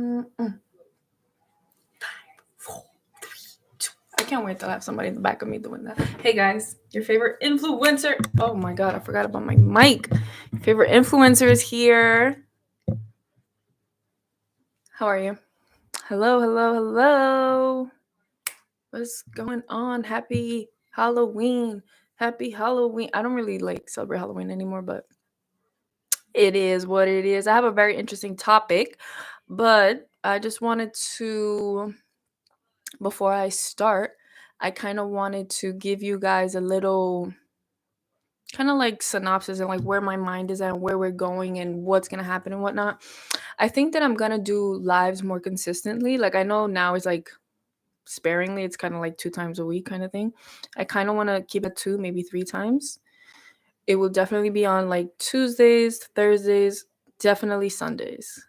I can't wait to have somebody in the back of me doing that. Hey guys, your favorite influencer. Oh my god, I forgot about my mic. Your favorite influencer is here. How are you? Hello, hello, hello. What's going on? Happy Halloween. Happy Halloween. I don't really celebrate Halloween anymore, but it is what it is. I have a very interesting topic, but I just wanted to, before I start, I kind of wanted to give you guys a little kind of synopsis and where my mind is at and where we're going and what's going to happen and whatnot. I think that I'm going to do lives more consistently. I know now it's sparingly, it's kind of 2 times a week kind of thing. I kind of want to keep it 2, maybe 3 times. It will definitely be on Tuesdays, Thursdays, definitely Sundays.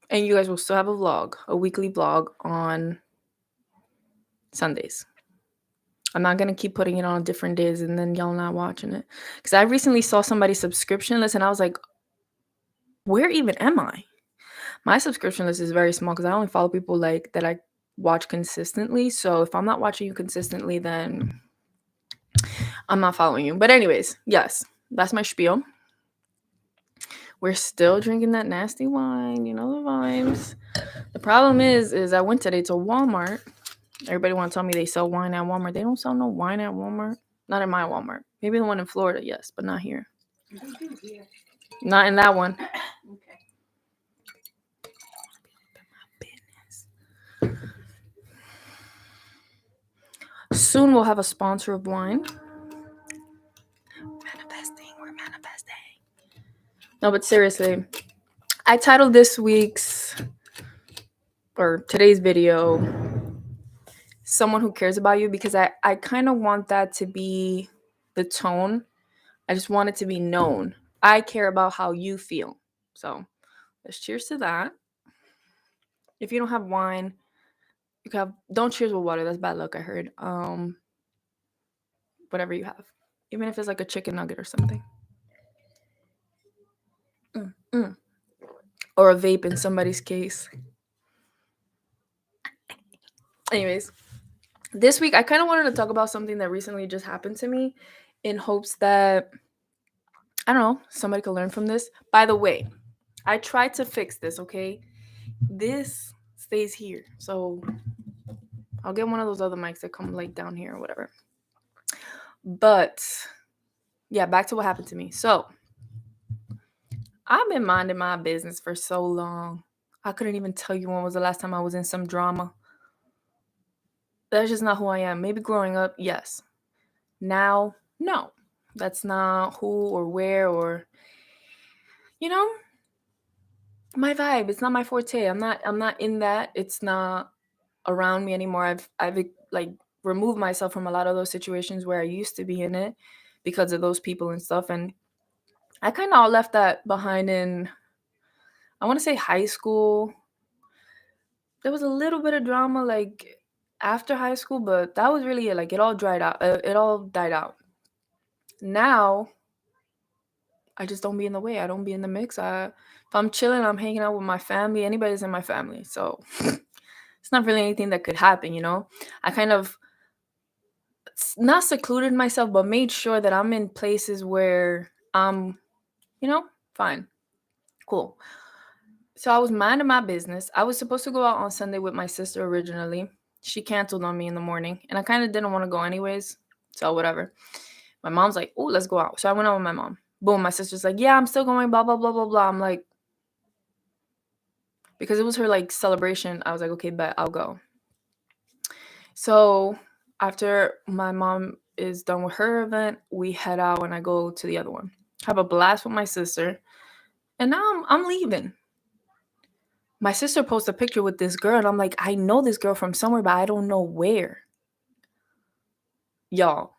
And you guys will still have a weekly vlog on Sundays. I'm not going to keep putting it on different days and then y'all not watching it. Because I recently saw somebody's subscription list and I was like, where even am I? My subscription list is very small because I only follow people that I watch consistently. So if I'm not watching you consistently, then I'm not following you. But anyways, yes, that's my spiel. We're still drinking that nasty wine. You know the vibes. The problem is I went today to Walmart. Everybody want to tell me they sell wine at Walmart. They don't sell no wine at Walmart. Not in my Walmart. Maybe the one in Florida, yes, but not here. Not in that one. Okay. Soon we'll have a sponsor of wine. We're manifesting. No, but seriously, I titled today's video, Someone Who Cares About You, because I kind of want that to be the tone. I just want it to be known. I care about how you feel. So let's cheers to that. If you don't have wine, you can have, don't cheers with water. That's bad luck, I heard. Whatever you have. Even if it's a chicken nugget or something. Or a vape in somebody's case. Anyways, this week I kind of wanted to talk about something that recently just happened to me in hopes that, I don't know, somebody could learn from this. By the way, I tried to fix this, okay? This stays here. So I'll get one of those other mics that come down here or whatever. But yeah, back to what happened to me. So I've been minding my business for so long. I couldn't even tell you when was the last time I was in some drama. That's just not who I am. Maybe growing up, yes. Now, no. That's not who or where or, my vibe. It's not my forte. I'm not in that. It's not around me anymore. I've removed myself from a lot of those situations where I used to be in it because of those people and stuff. And I kind of left that behind in, I want to say high school. There was a little bit of drama after high school, but that was really it. It all dried out. It all died out. Now, I just don't be in the way. I don't be in the mix. If I'm chilling, I'm hanging out with my family. Anybody's in my family. So it's not really anything that could happen, I kind of not secluded myself, but made sure that I'm in places where I'm, fine. Cool. So I was minding my business. I was supposed to go out on Sunday with my sister originally. She canceled on me in the morning, and I kind of didn't want to go anyways. So whatever. My mom's like, oh, let's go out. So I went out with my mom. Boom, my sister's like, yeah, I'm still going, blah, blah, blah, blah, blah. I'm like, because it was her celebration, I was like, okay, bet I'll go. So after my mom is done with her event, we head out and I go to the other one. Have a blast with my sister. And now I'm leaving. My sister posts a picture with this girl, and I'm like, I know this girl from somewhere, but I don't know where. Y'all.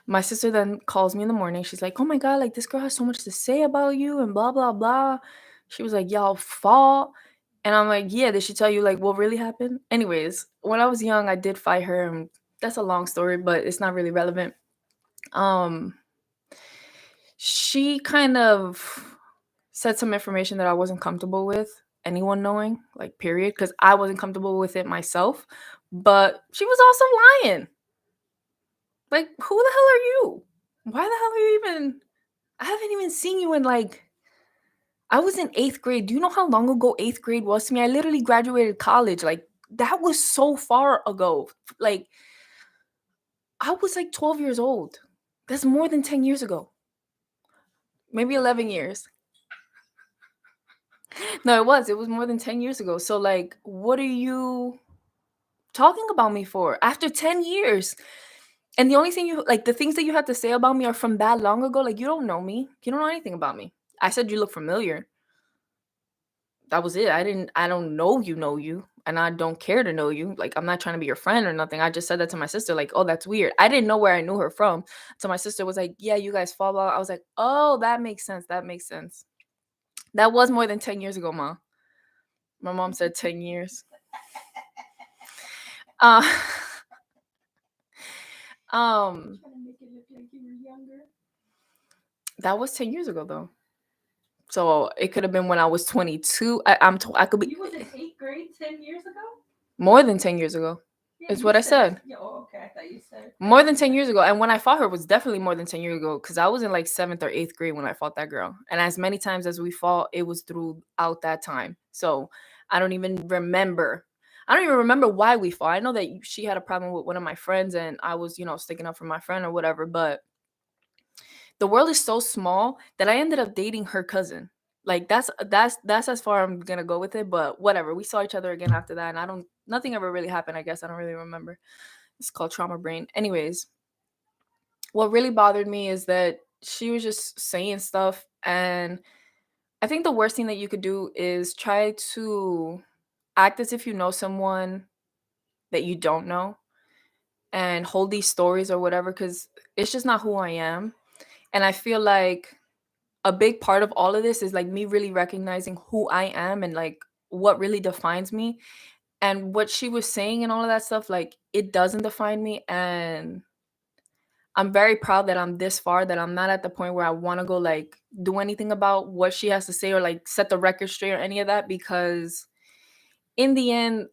My sister then calls me in the morning. She's like, oh my God, this girl has so much to say about you and blah, blah, blah. She was like, y'all fought. And I'm like, yeah, did she tell you what really happened? Anyways, when I was young, I did fight her, and that's a long story, but it's not really relevant. She kind of said some information that I wasn't comfortable with anyone knowing, like, period, because I wasn't comfortable with it myself. But she was also lying. Like, who the hell are you? Why the hell are you even? I haven't even seen you in like. I was in eighth grade. Do you know how long ago eighth grade was to me? I literally graduated college. Like, that was so far ago. Like, I was like 12 years old. That's more than 10 years ago. Maybe 11 years. No, it was. It was more than 10 years ago. So, like, what are you talking about me for after 10 years? And the only thing you like, the things that you had to say about me are from that long ago. Like, you don't know me. You don't know anything about me. I said you look familiar. That was it. I don't know you, and I don't care to know you. Like, I'm not trying to be your friend or nothing. I just said that to my sister, like, oh, that's weird. I didn't know where I knew her from. So my sister was like, yeah, you guys fall out. I was like, oh, that makes sense. That makes sense. That was more than 10 years ago, Ma. My mom said 10 years. Uh um that was 10 years ago though. So it could have been when I was 22. I could be. You was in 8th grade 10 years ago? More than 10 years ago. Yeah, Is what I said. Yeah, oh, okay. I thought you said More than 10 years ago. And when I fought her was definitely more than 10 years ago because I was in like 7th or 8th grade when I fought that girl. And as many times as we fought, it was throughout that time. So I don't even remember. I don't even remember why we fought. I know that she had a problem with one of my friends and I was, sticking up for my friend or whatever. But the world is so small that I ended up dating her cousin. Like, that's as far I'm gonna go with it. But whatever. We saw each other again after that, and nothing ever really happened. I guess I don't really remember. It's called trauma brain. Anyways, what really bothered me is that she was just saying stuff, and I think the worst thing that you could do is try to act as if you know someone that you don't know and hold these stories or whatever because it's just not who I am. And I feel like a big part of all of this is like me really recognizing who I am and like what really defines me. And what she was saying and all of that stuff, like, it doesn't define me. And I'm very proud that I'm this far, that I'm not at the point where I want to go like do anything about what she has to say or like set the record straight or any of that, because in the end,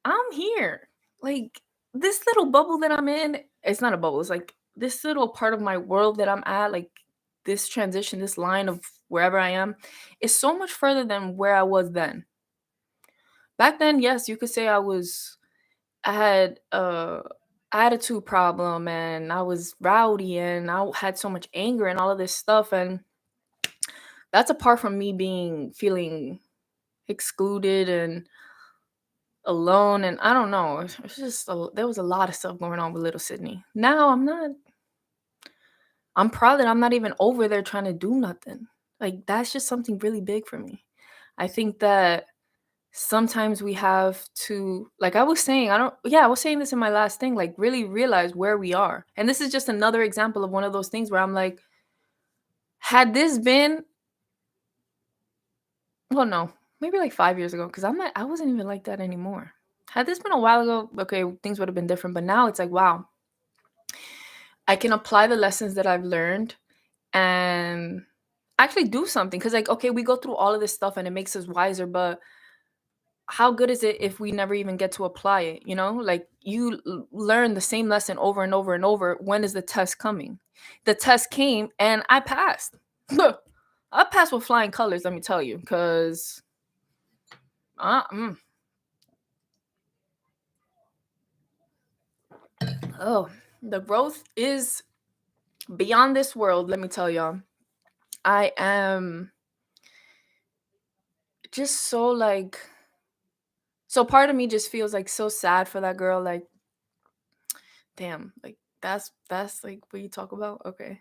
I'm here. Like, this little bubble that I'm in, it's not a bubble. It's like this little part of my world that I'm at, like this transition, this line of wherever I am, is so much further than where I was then. Back then, yes, you could say I had a attitude problem and I was rowdy and I had so much anger and all of this stuff, and that's apart from me being feeling excluded and alone, and I don't know. It's just there was a lot of stuff going on with little Sydney. Now I'm not. I'm proud that I'm not even over there trying to do nothing. Like, that's just something really big for me. I think that sometimes we have to, like I was saying, I was saying this in my last thing, like really realize where we are. And this is just another example of one of those things where I'm like, had this been, well, no, maybe like 5 years ago, because I wasn't even like that anymore. Had this been a while ago, okay, things would have been different. But now it's like, wow, I can apply the lessons that I've learned and actually do something. Because, like, okay, we go through all of this stuff and it makes us wiser, but how good is it if we never even get to apply it? Like, you learn the same lesson over and over and over. When is the test coming? The test came and I passed. I passed with flying colors, let me tell you, because oh, the growth is beyond this world, let me tell y'all. I am just so like, so part of me just feels like so sad for that girl. Like, damn, like that's like what you talk about. Okay,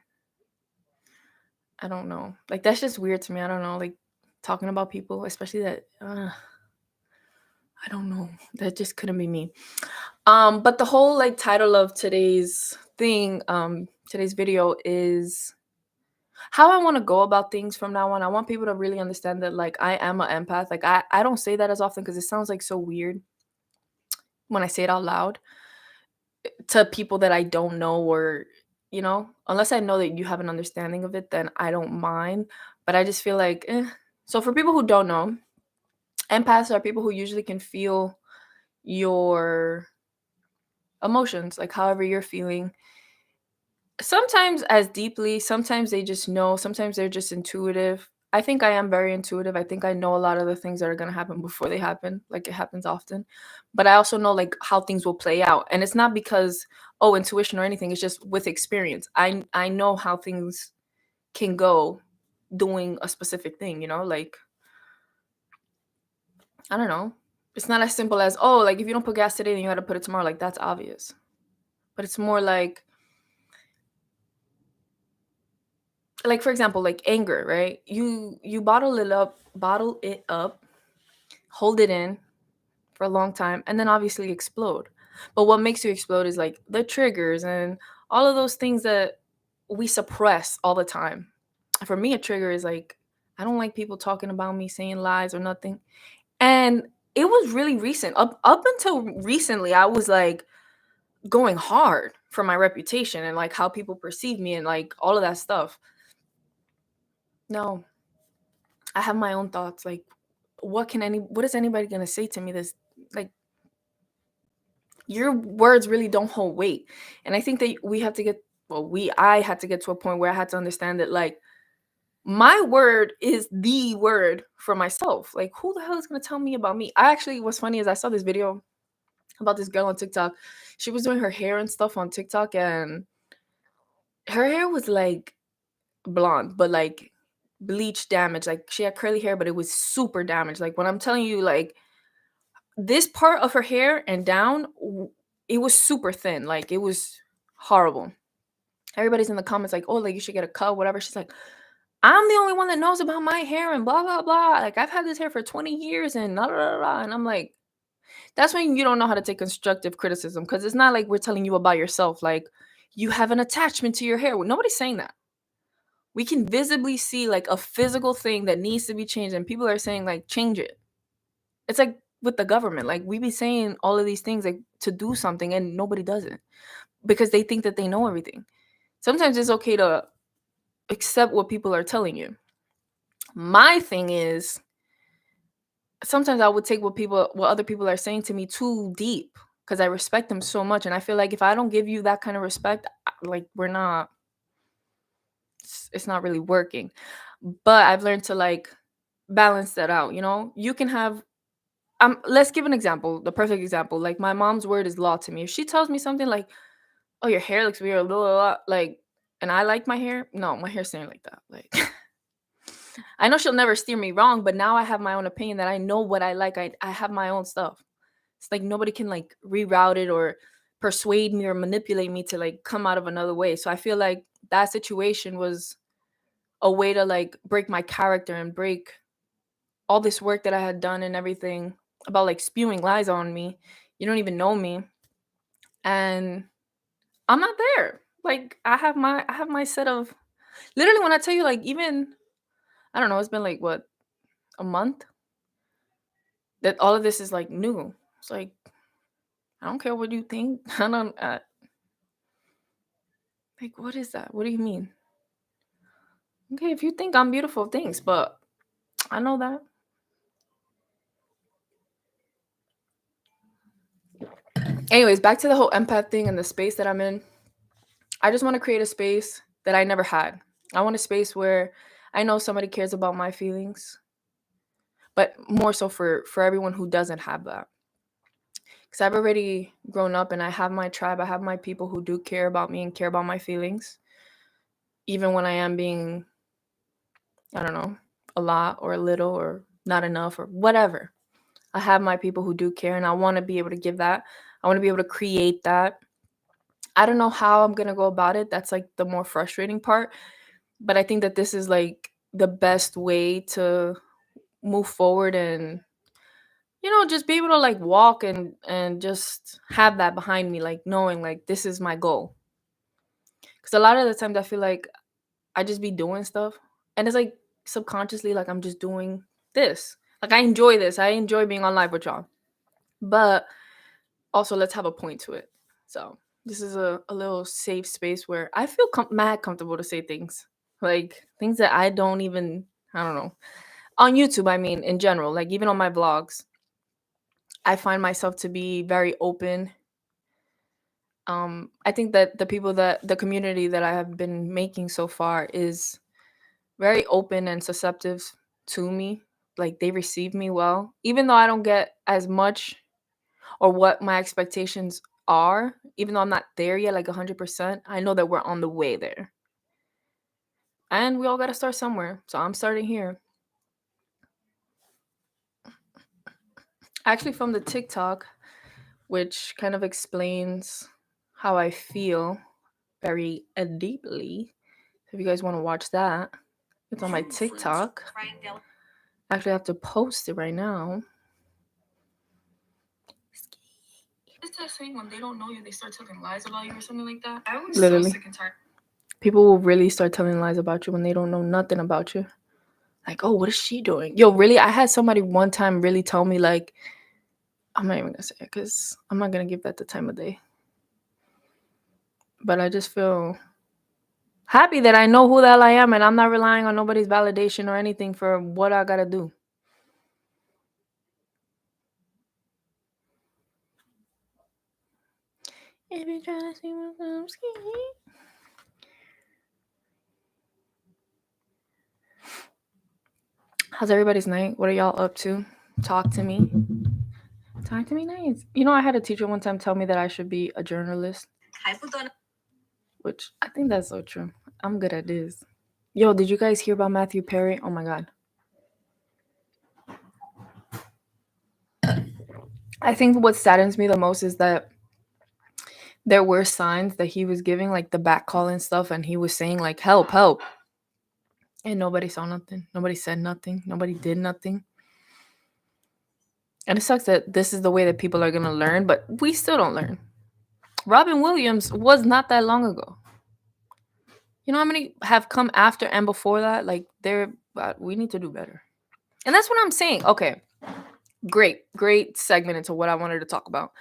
I don't know, like, that's just weird to me. I don't know, like, talking about people, especially that I don't know, that just couldn't be me. But the whole like title of today's thing, today's video is how I want to go about things from now on. I want people to really understand that, like, I am an empath. Like, I don't say that as often because it sounds like so weird when I say it out loud to people that I don't know, or unless I know that you have an understanding of it, then I don't mind. But I just feel like, so for people who don't know, empaths are people who usually can feel your emotions, like however you're feeling. Sometimes as deeply, sometimes they just know, sometimes they're just intuitive. I think I am very intuitive. I think I know a lot of the things that are going to happen before they happen. Like it happens often. But I also know like how things will play out. And it's not because oh, intuition or anything, it's just with experience. I know how things can go doing a specific thing, you know? Like I don't know. It's not as simple as oh, like if you don't put gas today, then you got to put it tomorrow. Like that's obvious. But it's more like for example, like anger, right? You bottle it up, hold it in for a long time, and then obviously explode. But what makes you explode is like the triggers and all of those things that we suppress all the time. For me, a trigger is like I don't like people talking about me, saying lies or nothing. And it was really recent. Up until recently, I was like going hard for my reputation and like how people perceive me and like all of that stuff. No, I have my own thoughts. Like, what is anybody gonna say to me? This like your words really don't hold weight. And I think that we have to get I had to get to a point where I had to understand that like my word is the word for myself. Like, who the hell is gonna tell me about me? I actually what's funny is I saw this video about this girl on TikTok. She was doing her hair and stuff on TikTok, and her hair was like blonde, but like bleach damage. Like she had curly hair, but it was super damaged. Like when I'm telling you, like this part of her hair and down, it was super thin. Like it was horrible. Everybody's in the comments like, oh, like you should get a cut, whatever. She's like, I'm the only one that knows about my hair and blah blah blah. Like I've had this hair for 20 years and blah blah blah. And I'm like, that's when you don't know how to take constructive criticism because it's not like we're telling you about yourself. Like you have an attachment to your hair. Nobody's saying that. We can visibly see like a physical thing that needs to be changed, and people are saying like change it. It's like with the government, like we be saying all of these things like to do something, and nobody does it because they think that they know everything. Sometimes it's okay to accept what people are telling you. My thing is sometimes I would take what other people are saying to me too deep because I respect them so much, and I feel like if I don't give you that kind of respect, like we're not, it's not really working. But I've learned to like balance that out. You know, you can have. Let's give an example. The perfect example. Like my mom's word is law to me. If she tells me something like, "Oh, your hair looks weird," blah, blah, blah, like, and I like my hair, no, my hair's staying like that. Like, I know she'll never steer me wrong, but now I have my own opinion that I know what I like. I have my own stuff. It's like nobody can like reroute it or persuade me or manipulate me to like come out of another way. So I feel like that situation was a way to like break my character and break all this work that I had done and everything about like spewing lies on me. You don't even know me. And I'm not there. Like I have my set of literally when I tell you like even I don't know, it's been like what, a month that all of this is like new. It's like I don't care what you think. I don't like what is that? What do you mean? Okay, if you think I'm beautiful, thanks, but I know that. Anyways, back to the whole empath thing and the space that I'm in. I just want to create a space that I never had. I want a space where I know somebody cares about my feelings, but more so for everyone who doesn't have that. Because I've already grown up and I have my tribe. I have my people who do care about me and care about my feelings, even when I am being, I don't know, a lot or a little or not enough or whatever. I have my people who do care and I want to be able to give that. I want to be able to create that. I don't know how I'm going to go about it. That's like the more frustrating part. But I think that this is like the best way to move forward and just be able to like walk and just have that behind me, like knowing like this is my goal. Because a lot of the times I feel like I just be doing stuff and it's like subconsciously like I'm just doing this. Like I enjoy this. I enjoy being on live with y'all. But also let's have a point to it. So this is a little safe space where I feel mad comfortable to say things. Like things that I don't even I don't know. On YouTube, I mean, in general, like even on my vlogs, I find myself to be very open. I think that the community that I have been making so far is very open and susceptible to me. Like they receive me well, even though I don't get as much or what my expectations are, even though I'm not there yet, like 100%. I know that we're on the way there. And we all got to start somewhere. So I'm starting here. Actually, from the TikTok, which kind of explains how I feel very deeply. If you guys want to watch that, it's on my TikTok. Actually, I have to post it right now. Is that saying when they don't know you, they start telling lies about you or something like that? I was literally so sick and tired. People will really start telling lies about you when they don't know nothing about you. Like, oh, what is she doing? Yo, really? I had somebody one time really tell me, like, I'm not even gonna say it because I'm not gonna give that the time of day. But I just feel happy that I know who the hell I am and I'm not relying on nobody's validation or anything for what I gotta do. If you try to see what I'm scared. How's everybody's night? What are y'all up to? Talk to me. Talk to me nice. You know, I had a teacher one time tell me that I should be a journalist. Which I think that's so true. I'm good at this. Yo, did you guys hear about Matthew Perry? Oh my god. I think what saddens me the most is that there were signs that he was giving, like the back call and stuff, and he was saying like help, help. And nobody saw nothing. Nobody said nothing. Nobody did nothing. And it sucks that this is the way that people are gonna learn, but we still don't learn. Robin Williams was not that long ago. You know how many have come after and before that? Like we need to do better. And that's what I'm saying. Okay. Great segment into what I wanted to talk about.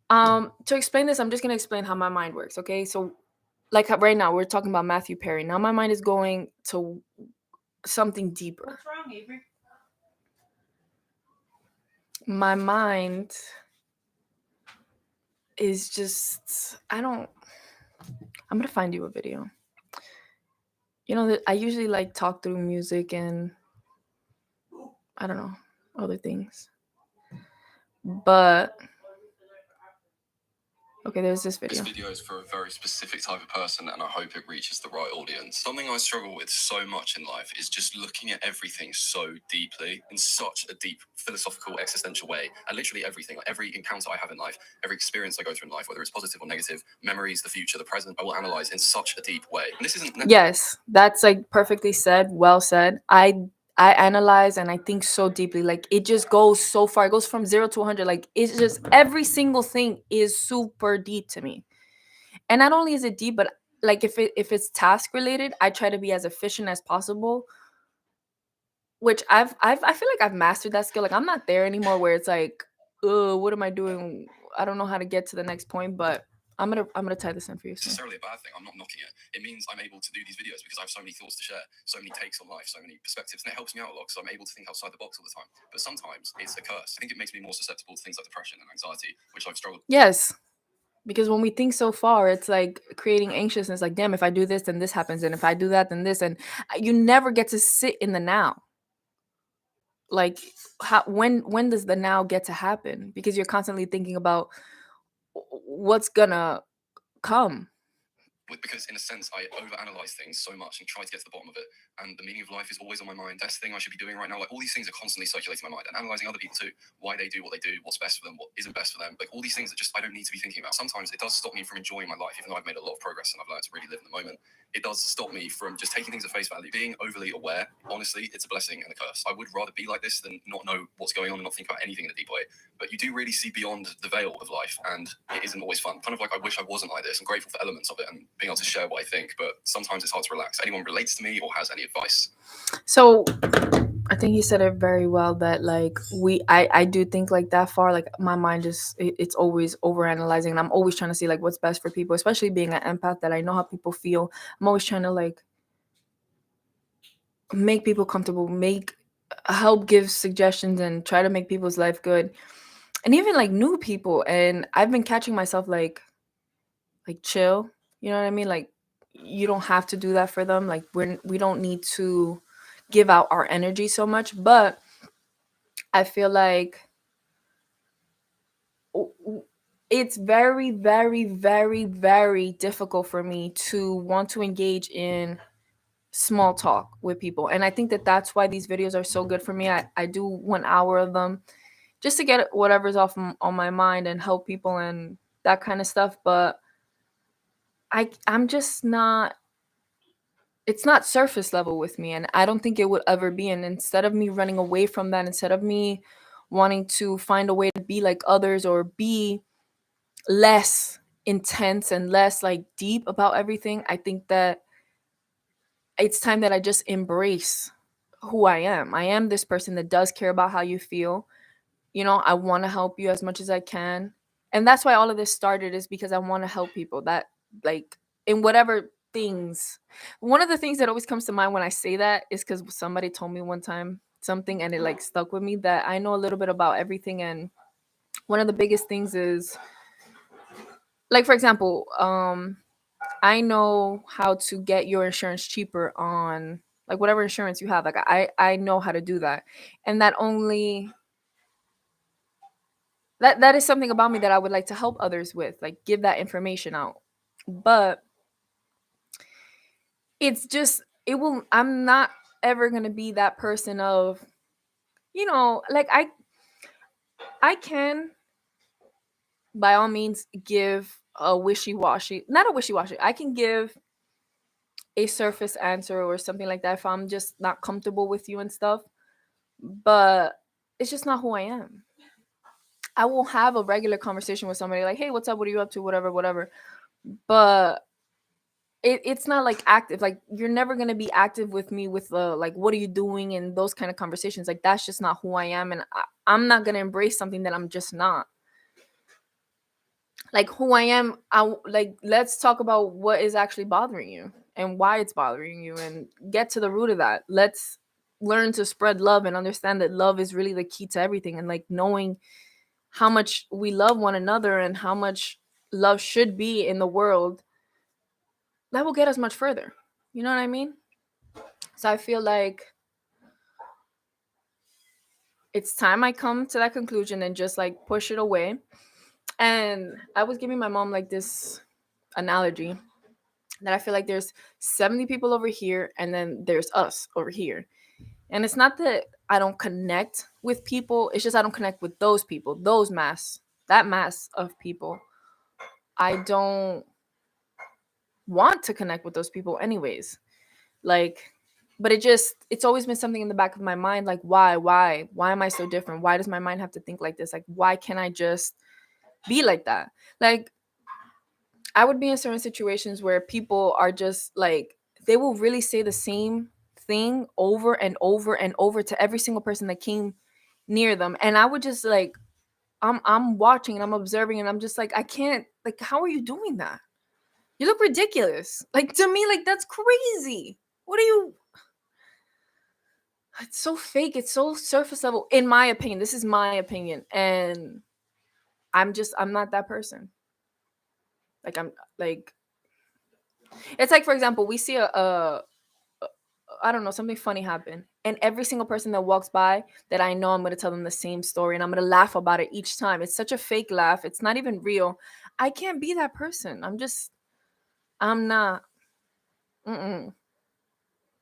To explain this, I'm just gonna explain how my mind works. Okay, so like right now we're talking about Matthew Perry. Now my mind is going to something deeper. What's wrong, Avery? My mind is just I'm gonna find you a video. You know that I usually like talk through music and I don't know other things, but okay, there's this video. This video is for a very specific type of person, and I hope it reaches the right audience. Something I struggle with so much in life is just looking at everything so deeply, in such a deep, philosophical, existential way. And literally everything, like every encounter I have in life, every experience I go through in life, whether it's positive or negative, memories, the future, the present, I will analyze in such a deep way. And this isn't... Yes, that's like perfectly said, well said. I analyze and I think so deeply. Like it just goes so far. It goes from 0 to 100. Like it's just every single thing is super deep to me. And not only is it deep, but like if it's task related, I try to be as efficient as possible. Which I feel like I've mastered that skill. Like I'm not there anymore where it's like, what am I doing? I don't know how to get to the next point, but I'm gonna tie this in for you soon. Necessarily a bad thing. I'm not knocking it. It means I'm able to do these videos because I have so many thoughts to share, so many takes on life, so many perspectives, and it helps me out a lot because I'm able to think outside the box all the time. But sometimes it's a curse. I think it makes me more susceptible to things like depression and anxiety, which I've struggled. Yes, because when we think so far, it's like creating anxiousness. Like, damn, if I do this, then this happens, and if I do that, then this, and you never get to sit in the now. Like, when does the now get to happen? Because you're constantly thinking about what's gonna come. Because in a sense, I overanalyze things so much and try to get to the bottom of it. And the meaning of life is always on my mind. That's the thing I should be doing right now. Like all these things are constantly circulating in my mind and analyzing other people too. Why they do what they do, what's best for them, what isn't best for them. Like all these things that just I don't need to be thinking about. Sometimes it does stop me from enjoying my life, even though I've made a lot of progress and I've learned to really live in the moment. It does stop me from just taking things at face value. Being overly aware, honestly, it's a blessing and a curse. I would rather be like this than not know what's going on and not think about anything in a deep way. But you do really see beyond the veil of life, and it isn't always fun. Kind of like I wish I wasn't like this. I'm grateful for elements of it and being able to share what I think, but sometimes it's hard to relax. Anyone relates to me or has any advice? So I think he said it very well that like I do think like that far. Like my mind just it's always overanalyzing, and I'm always trying to see like what's best for people, especially being an empath that I know how people feel. I'm always trying to like make people comfortable, help give suggestions and try to make people's life good. And even like new people. And I've been catching myself like chill. You know what I mean? Like you don't have to do that for them. Like we don't need to give out our energy so much. But I feel like it's very, very, very, very difficult for me to want to engage in small talk with people. And I think that that's why these videos are so good for me. I do 1 hour of them just to get whatever's on my mind and help people and that kind of stuff. But I'm just not, it's not surface level with me. And I don't think it would ever be. And instead of me running away from that, instead of me wanting to find a way to be like others or be less intense and less like deep about everything, I think that it's time that I just embrace who I am. I am this person that does care about how you feel. You know, I want to help you as much as I can. And that's why all of this started, is because I want to help people that, like, in whatever things. One of the things that always comes to mind when I say that is because somebody told me one time something and it like stuck with me, that I know a little bit about everything. And one of the biggest things is, like, for example, I know how to get your insurance cheaper on like whatever insurance you have. Like I know how to do that. And that is something about me that I would like to help others with, like give that information out. But it's just, I'm not ever going to be that person of, like I can by all means give a wishy-washy, not a wishy-washy. I can give a surface answer or something like that if I'm just not comfortable with you and stuff. But it's just not who I am. I will have a regular conversation with somebody like, hey, what's up? What are you up to? Whatever, whatever. But it's not like active. Like you're never gonna be active with me with like, what are you doing, and those kind of conversations. Like that's just not who I am, and I'm not gonna embrace something that I'm just not. Like who I am, like let's talk about what is actually bothering you and why it's bothering you, and get to the root of that. Let's learn to spread love and understand that love is really the key to everything, and like knowing how much we love one another and how much love should be in the world, that will get us much further. You know what I mean? So I feel like it's time I come to that conclusion and just like push it away. And I was giving my mom like this analogy that I feel like there's 70 people over here and then there's us over here. And it's not that I don't connect with people, it's just I don't connect with those people, that mass of people. I don't want to connect with those people anyways. Like, but it's always been something in the back of my mind, like why am I so different? Why does my mind have to think like this? Like why can't I just be like that? Like I would be in certain situations where people are just like, they will really say the same thing over and over and over to every single person that came near them, and I would just like, I'm watching and I'm observing and I'm just like, I can't, like, how are you doing that? You look ridiculous. Like to me, like that's crazy. What are you, it's so fake, it's so surface level, in my opinion. This is my opinion, and I'm not that person. Like I'm like, it's like, for example, we see a I don't know, something funny happen, and every single person that walks by that I know, I'm going to tell them the same story and I'm going to laugh about it each time. It's such a fake laugh, it's not even real. I can't be that person. I'm not. Mm-mm.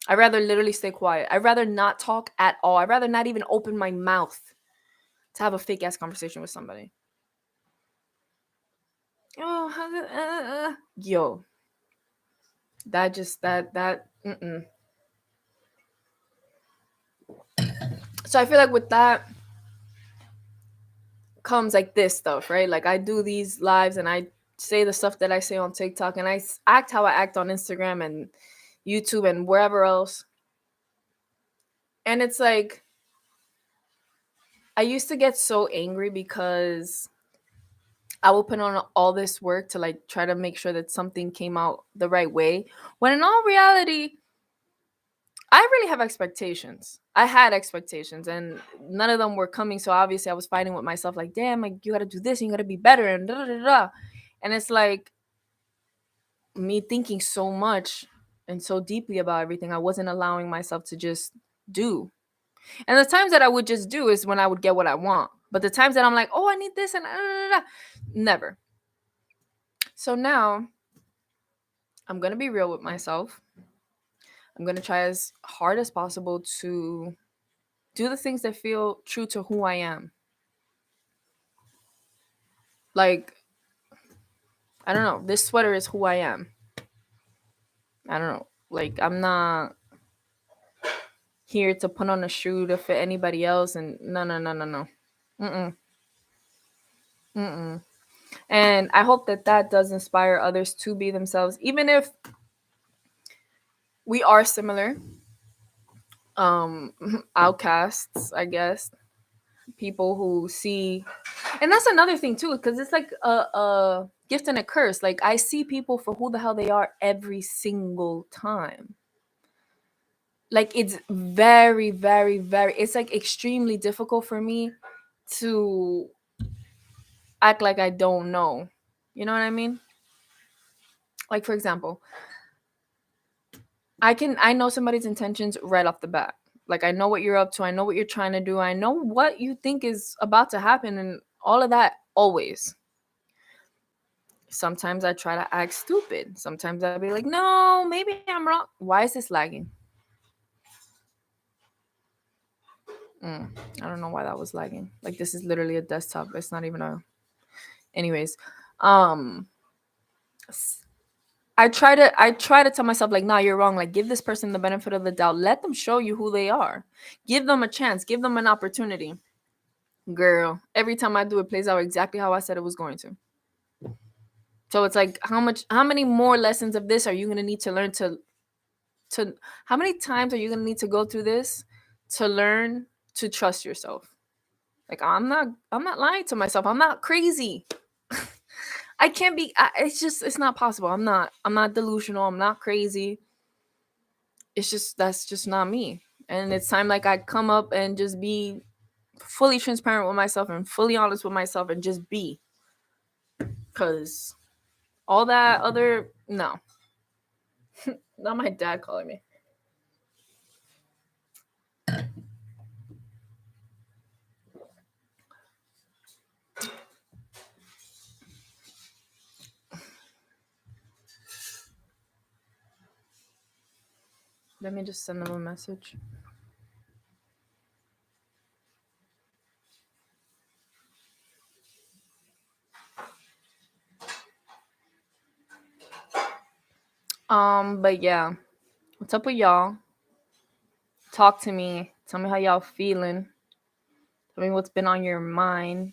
I'd rather literally stay quiet. I'd rather not talk at all. I'd rather not even open my mouth to have a fake ass conversation with somebody. Oh, yo, that just that. Mm-mm. So I feel like with that comes like this stuff, right? Like I do these lives and I say the stuff that I say on TikTok, and I act how I act on Instagram and YouTube and wherever else. And it's like, I used to get so angry because I will put on all this work to like try to make sure that something came out the right way. When in all reality, I really have expectations. I had expectations and none of them were coming. So obviously I was fighting with myself like, damn, like you gotta do this and you gotta be better and da da da da. And it's like me thinking so much and so deeply about everything, I wasn't allowing myself to just do. And the times that I would just do is when I would get what I want. But the times that I'm like, oh, I need this and da, da, da, da, never. So now I'm gonna be real with myself. I'm gonna try as hard as possible to do the things that feel true to who I am. Like, I don't know, this sweater is who I am. I don't know. Like, I'm not here to put on a shoe to fit anybody else and no no no no no. Mm-mm. Mm-mm. And I hope that that does inspire others to be themselves, even if we are similar. Um, outcasts, I guess. People who see, and that's another thing too, because it's like a gift and a curse. Like I see people for who the hell they are every single time. Like it's very, very, very. It's like extremely difficult for me to act like I don't know. You know what I mean? Like for example, I know somebody's intentions right off the bat. Like I know what you're up to, I know what you're trying to do, I know what you think is about to happen and all of that always. Sometimes I try to act stupid. Sometimes I'll be like, "No, maybe I'm wrong. Why is this lagging?" I don't know why that was lagging. Like this is literally a desktop. It's not even a anyways. Um I try to tell myself like, nah, you're wrong. Like, give this person the benefit of the doubt. Let them show you who they are. Give them a chance. Give them an opportunity. Girl, every time I do, it plays out exactly how I said it was going to. So it's like, how many more lessons of this are you gonna need to learn to? How many times are you gonna need to go through this to learn to trust yourself? Like, I'm not lying to myself. I'm not crazy. I can't be. It's not possible. I'm not delusional. I'm not crazy. It's just that's just not me. And it's time like I come up and just be fully transparent with myself and fully honest with myself and just be. Cause all that other no. Not my dad calling me. Let me just send them a message. But yeah. What's up with y'all? Talk to me. Tell me how y'all feeling. Tell me what's been on your mind.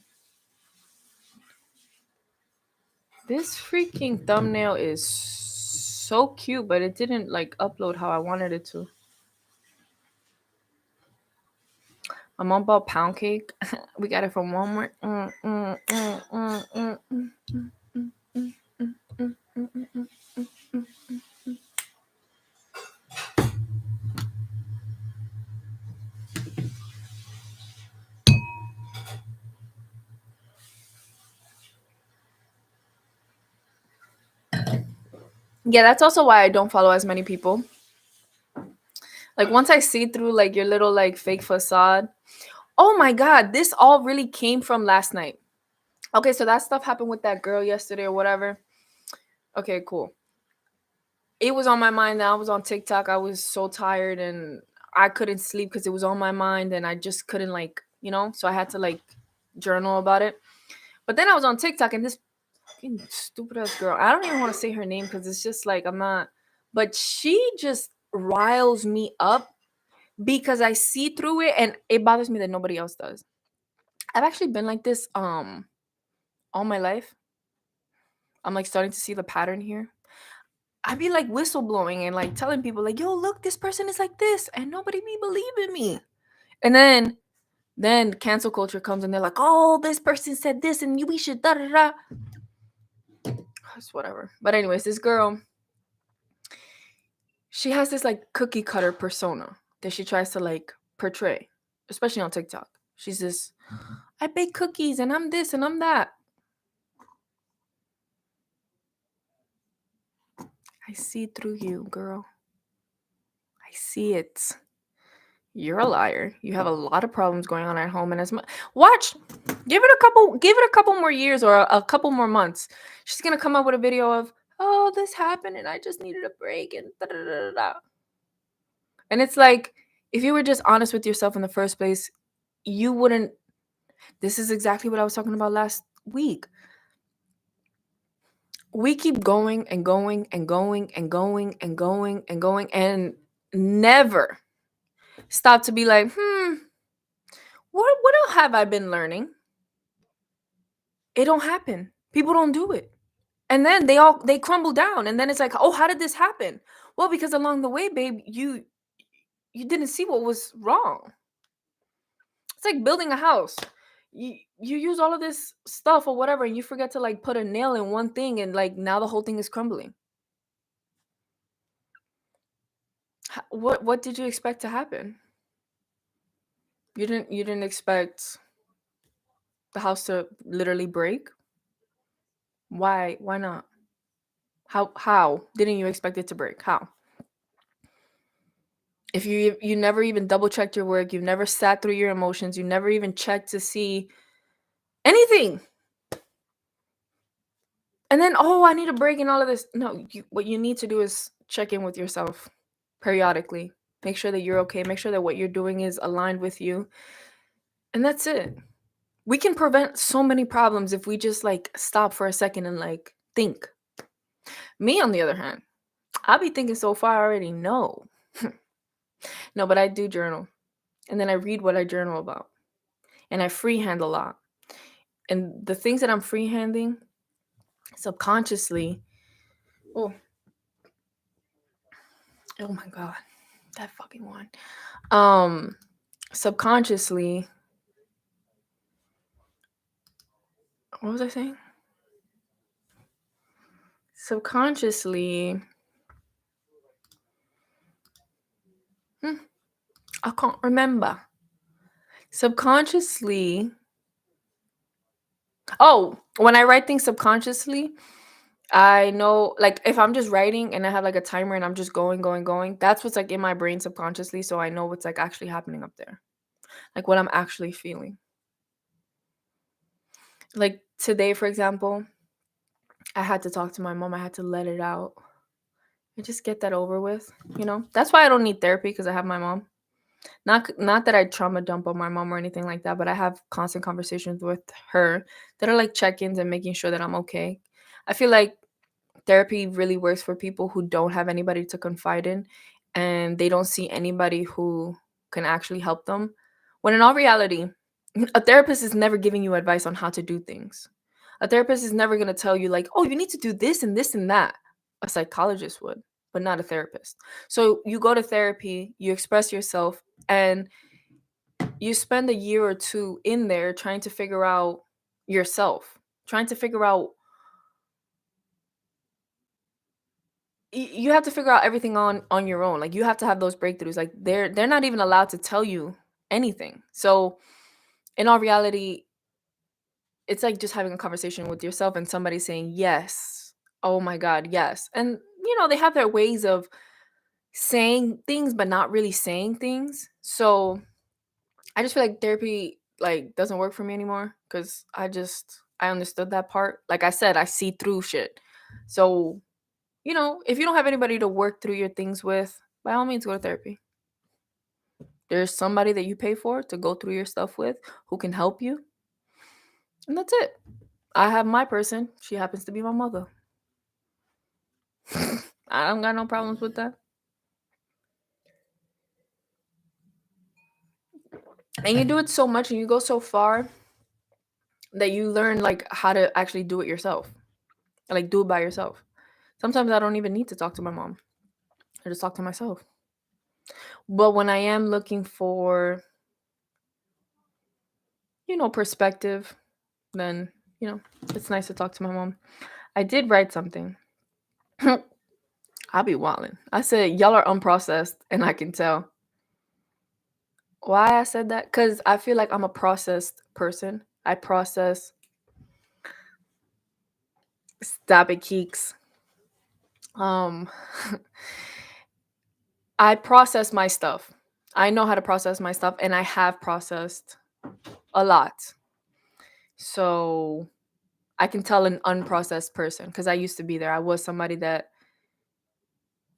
This freaking thumbnail is so cute, but it didn't like upload how I wanted it to. My mom bought pound cake. We got it from Walmart. Yeah, that's also why I don't follow as many people. Like once I see through like your little like fake facade. Oh my god, this all really came from last night. Okay, so that stuff happened with that girl yesterday or whatever. Okay, cool. It was on my mind. I was on TikTok. I was so tired and I couldn't sleep because it was on my mind and I just couldn't like, so I had to like journal about it. But then I was on TikTok and this fucking stupid ass girl, I don't even want to say her name because it's just like I'm not, but she just riles me up because I see through it and it bothers me that nobody else does. I've actually been like this all my life. I'm like starting to see the pattern here. I'd be like whistleblowing and like telling people like, yo, look, this person is like this, and nobody be believing me. And then cancel culture comes and they're like, oh, this person said this and we should da da da. It's whatever. But anyways, this girl, she has this like cookie cutter persona that she tries to like portray, especially on TikTok. She's this, I bake cookies and I'm this and I'm that. I see through you, girl. I see it. You're a liar. You have a lot of problems going on at home, and as much watch, give it a couple more years or a couple more months. She's gonna come up with a video of, oh, this happened and I just needed a break and da da da da. Da. And it's like, if you were just honest with yourself in the first place, you wouldn't. This is exactly what I was talking about last week. We keep going and going and going and going and going and going and never stop to be like, what else have I been learning? It don't happen. People don't do it. And then they crumble down. And then it's like, oh, how did this happen? Well, because along the way, babe, you didn't see what was wrong. It's like building a house. You use all of this stuff or whatever, and you forget to like put a nail in one thing, and like now the whole thing is crumbling. What did you expect to happen? You didn't expect the house to literally break? Why not? How didn't you expect it to break? How? If you never even double checked your work, you've never sat through your emotions, you never even checked to see anything. And then, oh, I need a break and all of this. No, what you need to do is check in with yourself periodically. Make sure that you're okay. Make sure that what you're doing is aligned with you. And that's it. We can prevent so many problems if we just like stop for a second and like think. Me, on the other hand, I'll be thinking so far I already know. No, but I do journal. And then I read what I journal about. And I freehand a lot. And the things that I'm freehanding subconsciously, oh my god, that fucking one. Subconsciously, what was I saying? Subconsciously, I can't remember. Subconsciously, oh, when I write things subconsciously, I know, like, if I'm just writing and I have like a timer and I'm just going, going, going, that's what's like in my brain subconsciously. So I know what's like actually happening up there, like what I'm actually feeling. Like today, for example, I had to talk to my mom. I had to let it out and just get that over with. That's why I don't need therapy, because I have my mom. Not that I trauma dump on my mom or anything like that, but I have constant conversations with her that are like check-ins and making sure that I'm okay. I feel like therapy really works for people who don't have anybody to confide in, and they don't see anybody who can actually help them. When in all reality, a therapist is never giving you advice on how to do things. A therapist is never going to tell you like, oh, you need to do this and this and that. A psychologist would, but not a therapist. So you go to therapy, you express yourself, and you spend a year or two in there trying to figure out yourself, trying to figure out, you have to figure out everything on your own. Like you have to have those breakthroughs. Like they're not even allowed to tell you anything. So in all reality, it's like just having a conversation with yourself and somebody saying yes, oh my god, yes. And they have their ways of saying things but not really saying things. So I just feel like therapy like doesn't work for me anymore, because I understood that part. Like I said, I see through shit. So if you don't have anybody to work through your things with, by all means go to therapy. There's somebody that you pay for to go through your stuff with, who can help you, and that's it. I have my person. She happens to be my mother. I don't got no problems with that. And you do it so much and you go so far that you learn like how to actually do it yourself. Like do it by yourself. Sometimes I don't even need to talk to my mom. I just talk to myself. But when I am looking for, perspective, then, it's nice to talk to my mom. I did write something. I be wildin'. I said y'all are unprocessed, and I can tell. Why I said that? Because I feel like I'm a processed person. I process. Stop it, Keeks. Um, I process my stuff. I know how to process my stuff, and I have processed a lot. So I can tell an unprocessed person because I used to be there. I was somebody that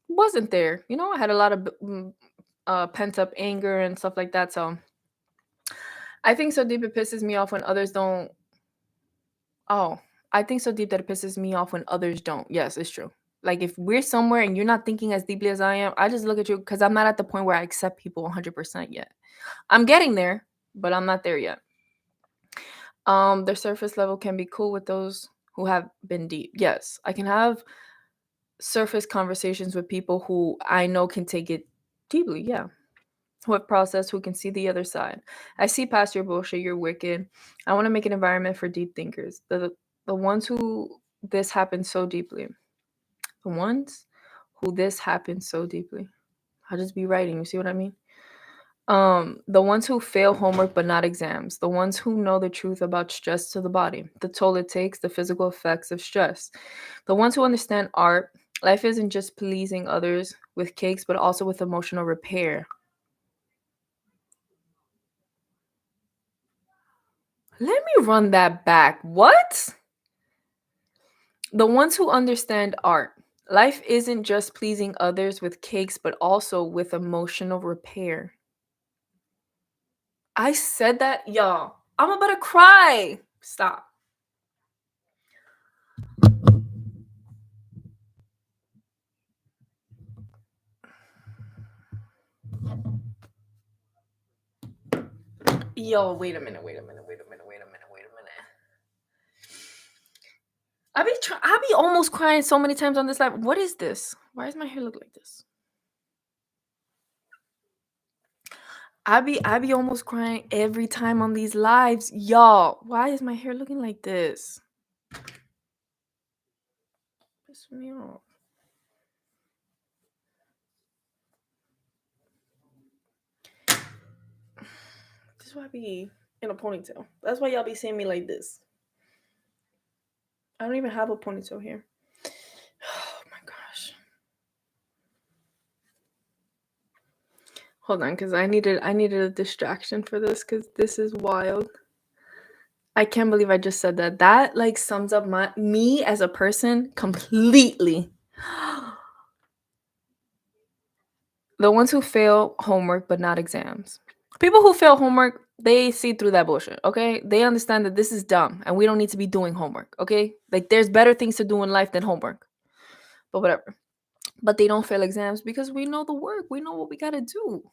wasn't there. You know, I had a lot of pent up anger and stuff like that. So I think so deep it pisses me off when others don't. Oh, I think so deep that it pisses me off when others don't. Yes, it's true. Like if we're somewhere and you're not thinking as deeply as I am, I just look at you because I'm not at the point where I accept people 100% yet. I'm getting there, but I'm not there yet. Their surface level can be cool with those who have been deep. Yes, I can have surface conversations with people who I know can take it deeply. Yeah, who have processed, who can see the other side. I see past your bullshit. You're wicked. I want to make an environment for deep thinkers. The ones who this happens so deeply. The ones who this happens so deeply. I'll just be writing. You see what I mean? The ones who fail homework but not exams, the ones who know the truth about stress to the body, the toll it takes, the physical effects of stress, the ones who understand art. Life isn't just pleasing others with cakes, but also with emotional repair. Let me run that back. What? The ones who understand art. Life isn't just pleasing others with cakes, but also with emotional repair. I said that, y'all. I'm about to cry. Stop. Yo, wait a minute. I be almost crying so many times on this live. What is this? Why does my hair look like this? I be almost crying every time on these lives. Y'all, why is my hair looking like this? Piss me off. This is why I be in a ponytail. That's why y'all be seeing me like this. I don't even have a ponytail here. Oh my gosh. Hold on, because I needed a distraction for this because this is wild. I can't believe I just said that. That like sums up me as a person completely. The ones who fail homework but not exams. People who fail homework, they see through that bullshit, okay? They understand that this is dumb and we don't need to be doing homework, okay? Like there's better things to do in life than homework. But whatever. But they don't fail exams because we know the work. We know what we got to do.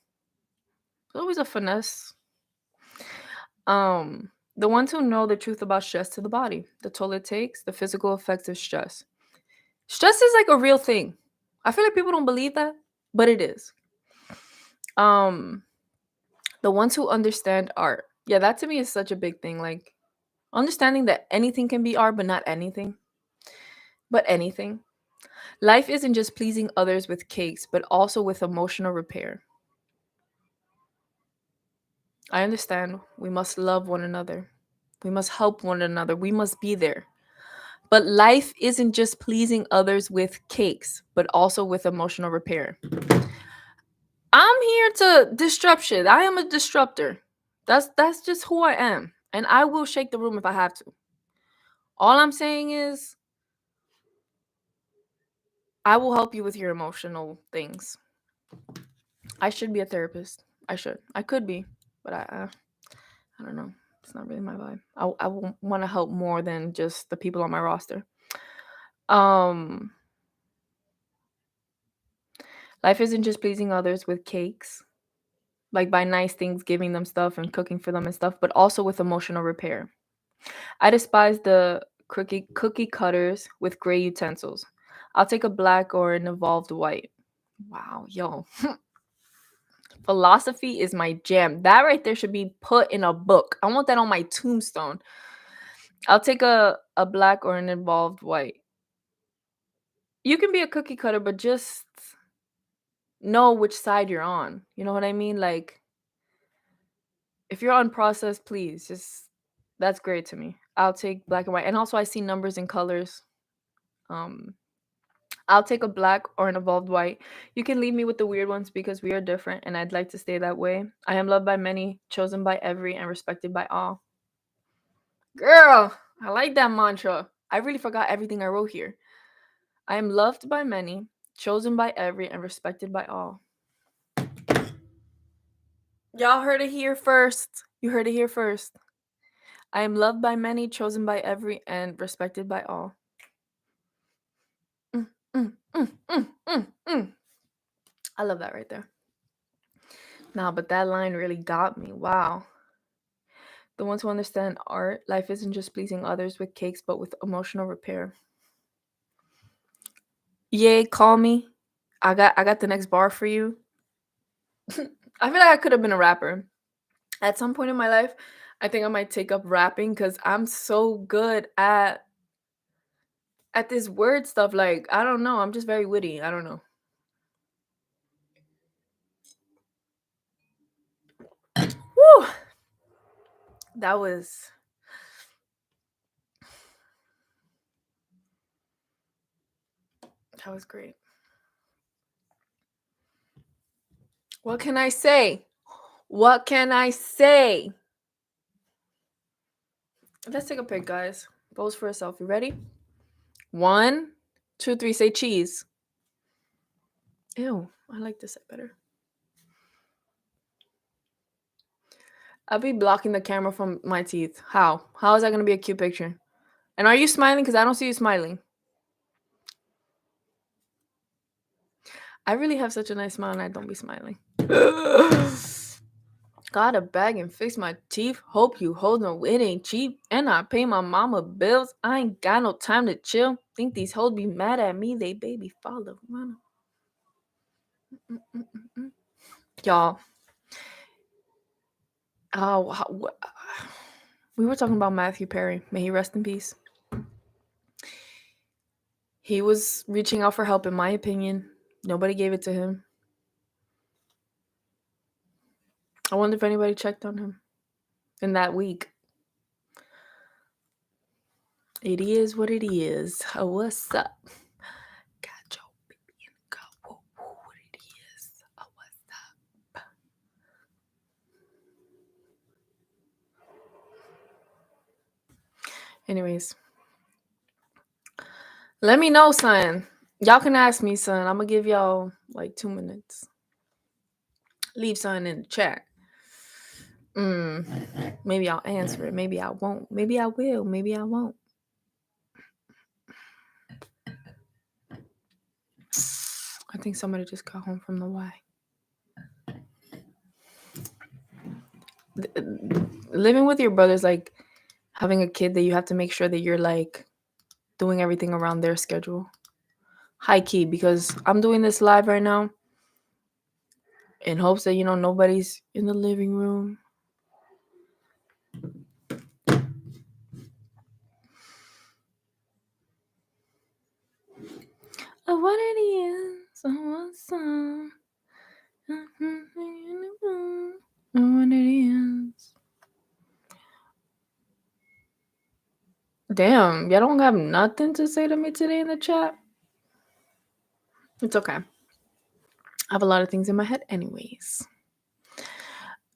There's always a finesse. The ones who know the truth about stress to the body, the toll it takes, the physical effects of stress. Stress is like a real thing. I feel like people don't believe that, but it is. The ones who understand art. Yeah, that to me is such a big thing. Like understanding that anything can be art, but not anything. But anything. Life isn't just pleasing others with cakes, but also with emotional repair. I understand we must love one another. We must help one another. We must be there. But life isn't just pleasing others with cakes, but also with emotional repair. I'm here to disrupt shit. I am a disruptor. That's just who I am. And I will shake the room if I have to. All I'm saying is I will help you with your emotional things. I should be a therapist. I should. I could be, but I don't know. It's not really my vibe. I want to help more than just the people on my roster. Um Life isn't just pleasing others with cakes, like by nice things, giving them stuff and cooking for them and stuff, but also with emotional repair. I despise the cookie cutters with gray utensils. I'll take a black or an evolved white. Wow, yo. Philosophy is my jam. That right there should be put in a book. I want that on my tombstone. I'll take a black or an evolved white. you can be a cookie cutter, but just know which side you're on. You know what I mean? Like, if you're on process, please just that's great to me. I'll take black and white. And also I see numbers and colors. Um I'll take a black or an evolved white. You can leave me with the weird ones because we are different and I'd like to stay that way. I am loved by many, chosen by every, and respected by all. Girl, I like that mantra. I really forgot everything I wrote here. I am loved by many, chosen by every, and respected by all. Y'all heard it here first. You heard it here first. I am loved by many, chosen by every, and respected by all. Mm, mm, mm, mm, mm, mm. I love that right there. Nah, but that line really got me. Wow. The ones who understand art, life isn't just pleasing others with cakes, but with emotional repair. Yay, call me. I got the next bar for you. I feel like I could have been a rapper. At some point in my life, I think I might take up rapping because I'm so good at this word stuff. Like, I don't know. I'm just very witty. I don't know. Woo! That was great. What can I say? What can I say? Let's take a pic, guys. Pose for a selfie. Ready? 1, 2, 3. Say cheese. Ew, I like this side better. I'll be blocking the camera from my teeth. How? How is that gonna be a cute picture? And are you smiling? Because I don't see you smiling. I really have such a nice smile and I don't be smiling. Gotta bag and fix my teeth. Hope you hold no, it ain't cheap. And I pay my mama bills. I ain't got no time to chill. Think these hoes be mad at me. They baby father. Y'all. Oh, we were talking about Matthew Perry. May he rest in peace. He was reaching out for help, in my opinion. Nobody gave it to him. I wonder if anybody checked on him in that week. It is what it is. Oh, what's up? Got your baby in the car. Whoa, whoa, what it is. Oh, what's up? Anyways, let me know, son. Y'all can ask me, son. I'm gonna give y'all like 2 minutes. Leave something in the chat. Maybe I'll answer it. Maybe I won't. Maybe I will. Maybe I won't. I think somebody just got home from the Y. Living with your brother's like having a kid that you have to make sure that you're like doing everything around their schedule. High key, because I'm doing this live right now in hopes that, nobody's in the living room. Oh, what it is. Oh, what's up? Oh, what it is. Damn, y'all don't have nothing to say to me today in the chat? It's okay. I have a lot of things in my head anyways.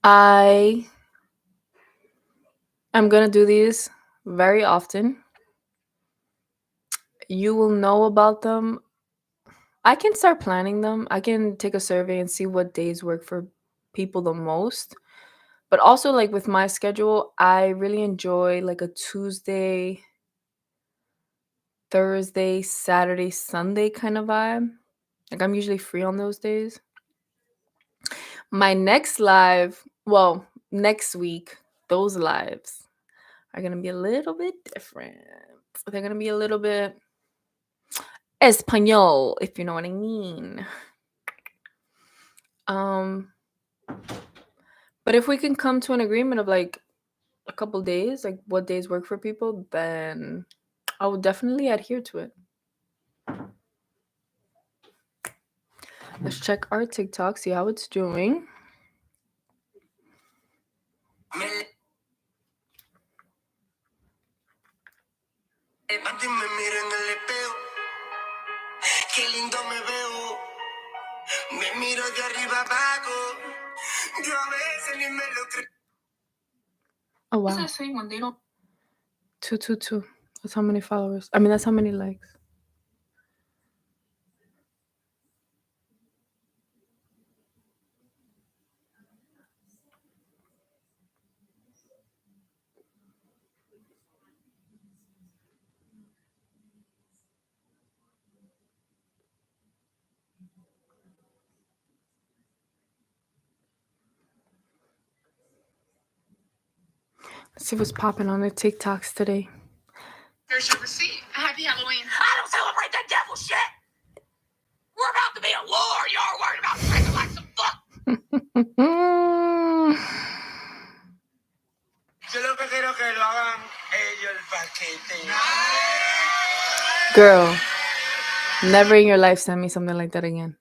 I am going to do these very often. You will know about them. I can start planning them. I can take a survey and see what days work for people the most. But also, like with my schedule, I really enjoy like a Tuesday, Thursday, Saturday, Sunday kind of vibe. Like I'm usually free on those days. My next live, well, next week, those lives are going to be a little bit different. They're going to be a little bit Espanol, if you know what I mean. But if we can come to an agreement of like a couple days, like what days work for people, then I will definitely adhere to it. Let's check our TikTok, see how it's doing. Oh wow. 222. That's how many followers. I mean, that's how many likes. Let's see what's popping on the TikToks today. Here's your receipt. Happy Halloween. I don't celebrate that devil shit. We're about to be at war. You're worried about drinking like some fuck. Girl, never in your life send me something like that again.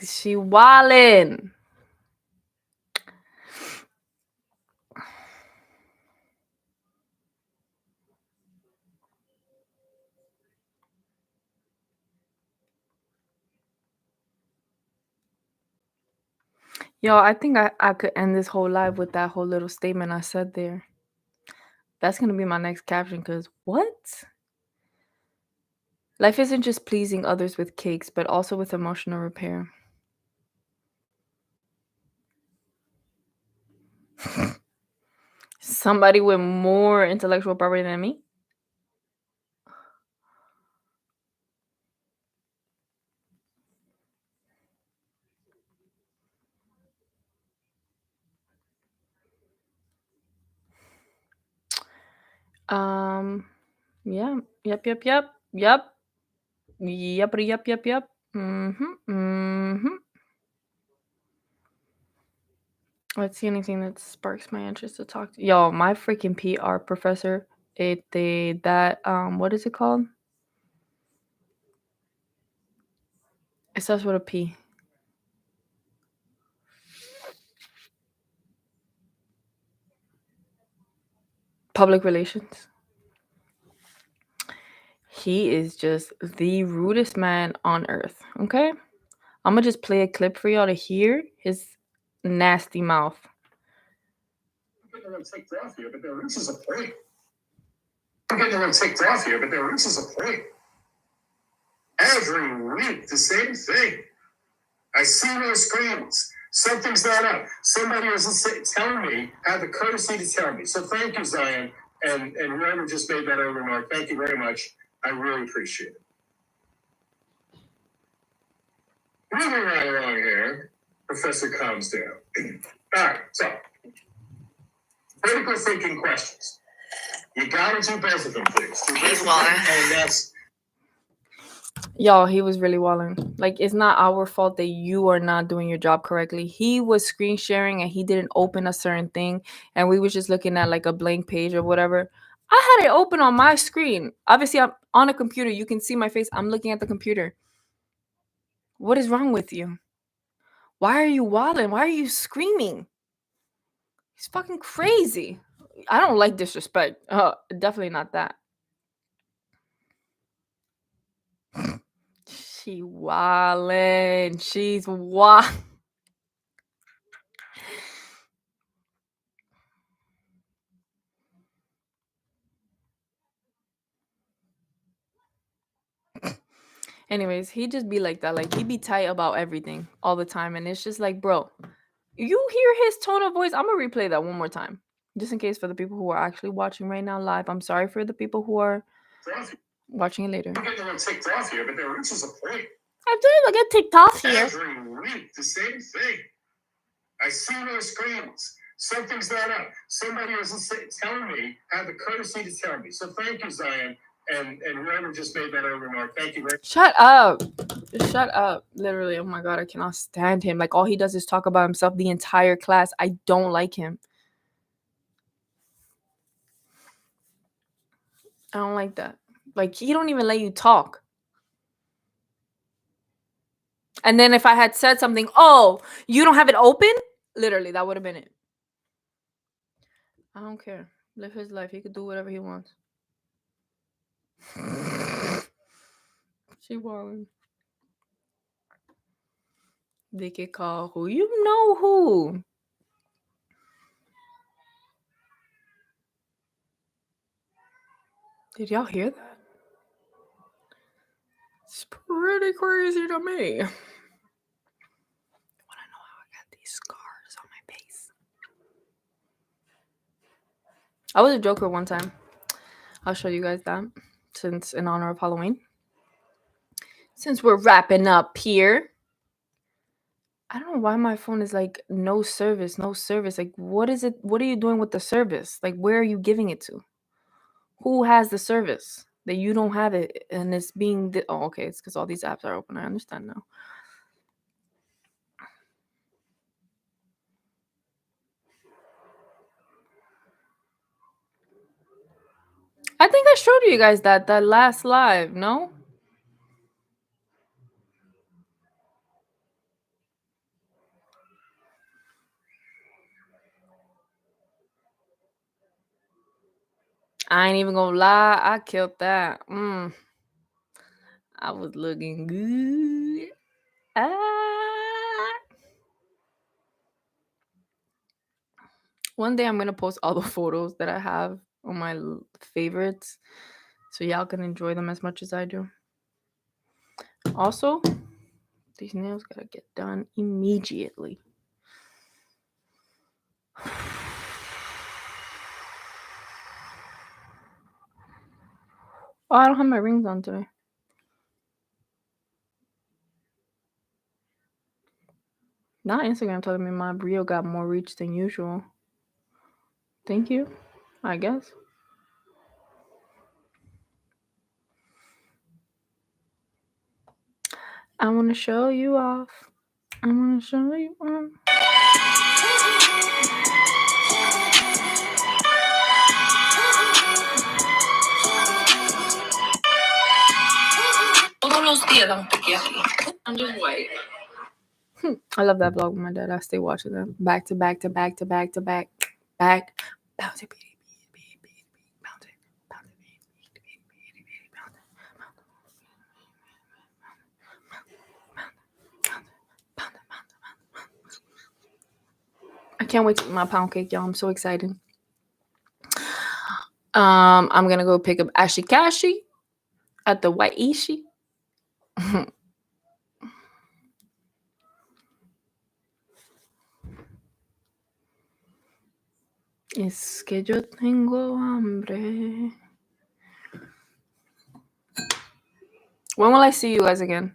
She wildin'. Yo, I think I could end this whole live with that whole little statement I said there. That's going to be my next caption because what? Life isn't just pleasing others with cakes, but also with emotional repair. Somebody with more intellectual property than me? Yeah. Yep. Let's see anything that sparks my interest to talk to. Yo, my freaking PR professor, what is it called? It starts with a P. Public relations. He is just the rudest man on earth. Okay? I'm gonna just play a clip for y'all to hear his nasty mouth. I'm getting a little ticked off here, but there reaches a point. Every week, the same thing. I see those screens. Something's not up. Somebody isn't telling me, have the courtesy to tell me. So thank you, Zion, and whoever just made that remark. Thank you very much. I really appreciate it. Moving right along here, Professor calms down. All right, so critical thinking questions. You gotta do both of them, please. And that's Y'all, he was really walling. Like, it's not our fault that you are not doing your job correctly. He was screen sharing and he didn't open a certain thing, and we was just looking at like a blank page or whatever. I had it open on my screen. Obviously, I'm on a computer. You can see my face. I'm looking at the computer. What is wrong with you? Why are you walling? Why are you screaming? He's fucking crazy. I don't like disrespect. Definitely not that. She wildin'. She's wild. Anyways, he just be like that. Like, he be tight about everything all the time. And it's just like, bro, you hear his tone of voice. I'm going to replay that one more time. Just in case for the people who are actually watching right now live. I'm sorry for the people who are watching it later. I'm getting a little ticked off here, but there reaches a point. I'm doing like a TikTok here. Every week, the same thing. I see those screens. Something's not up. Somebody isn't telling me, have the courtesy to tell me. So thank you, Zion, and whoever just made that remark. Thank you very much. Shut up. Shut up. Literally, oh my God, I cannot stand him. Like, all he does is talk about himself the entire class. I don't like him. I don't like that. Like, he don't even let you talk. And then if I had said something, oh, you don't have it open? Literally, that would have been it. I don't care. Live his life. He could do whatever he wants. She won. They could call who? You know who. Did y'all hear that? It's pretty crazy to me. Wanna know how I got these scars on my face? I was a Joker one time. I'll show you guys that since in honor of Halloween. Since we're wrapping up here. I don't know why my phone is like no service. Like, what is it? What are you doing with the service? Like, where are you giving it to? Who has the service that you don't have it and it's being oh, okay, it's because all these apps are open. I understand now. I think I showed you guys that last live, no? I ain't even gonna lie, I killed that. I was looking good. One day I'm gonna post all the photos that I have on my favorites so y'all can enjoy them as much as I do. Also, these nails gotta get done immediately. Oh, I don't have my rings on today. Not Instagram telling me my reel got more reach than usual. Thank you, I guess. I want to show you off. I want to show you off. I'm just white. I love that vlog with my dad. I stay watching them back to back to back to back to back. Back. Bounce it, bounce it, bounce it. I can't wait to eat my pound cake, y'all. I'm so excited. I'm gonna go pick up Ashikashi at the Waiishi. Es que yo tengo hambre. When will I see you guys again?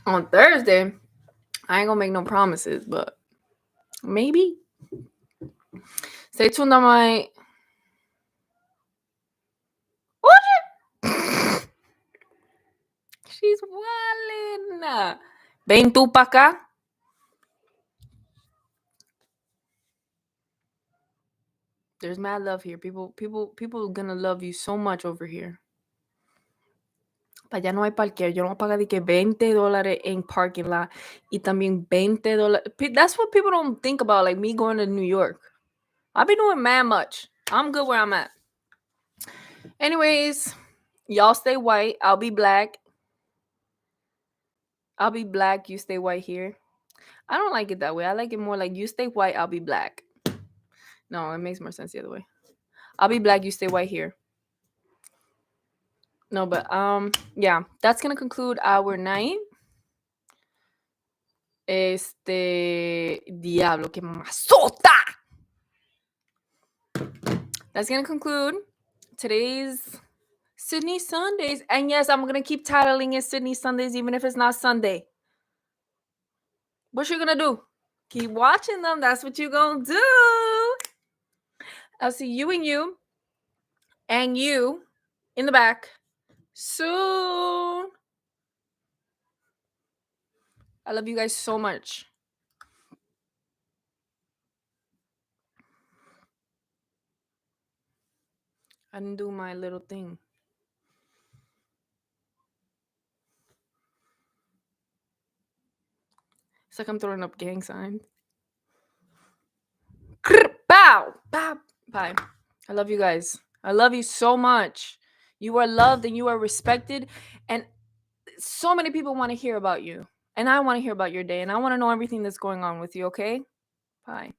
On Thursday. I ain't gonna make no promises, but maybe. Stay tuned on my. She's wildin'. Ven tú pa' acá. There's mad love here. People gonna love you so much over here. Para allá no hay parqueo. Yo no voy a pagar de que $20 en parking lot y también $20. That's what people don't think about, like me going to New York. I've been doing mad much. I'm good where I'm at. Anyways, y'all stay white. I'll be black. You stay white here. I don't like it that way. I like it more like you stay white, I'll be black. No, it makes more sense the other way. I'll be black, you stay white here. No, but yeah, that's gonna conclude our night. Diablo, que mamazota! That's gonna conclude today's Sydney Sundays. And yes, I'm gonna keep titling it Sydney Sundays, even if it's not Sunday. What you gonna do? Keep watching them. That's what you gonna do. I'll see you and you in the back soon. I love you guys so much. I didn't do my little thing. It's like I'm throwing up gang signs. Bow! Bow! Bye. I love you guys. I love you so much. You are loved and you are respected. And so many people want to hear about you. And I want to hear about your day. And I want to know everything that's going on with you, okay? Bye.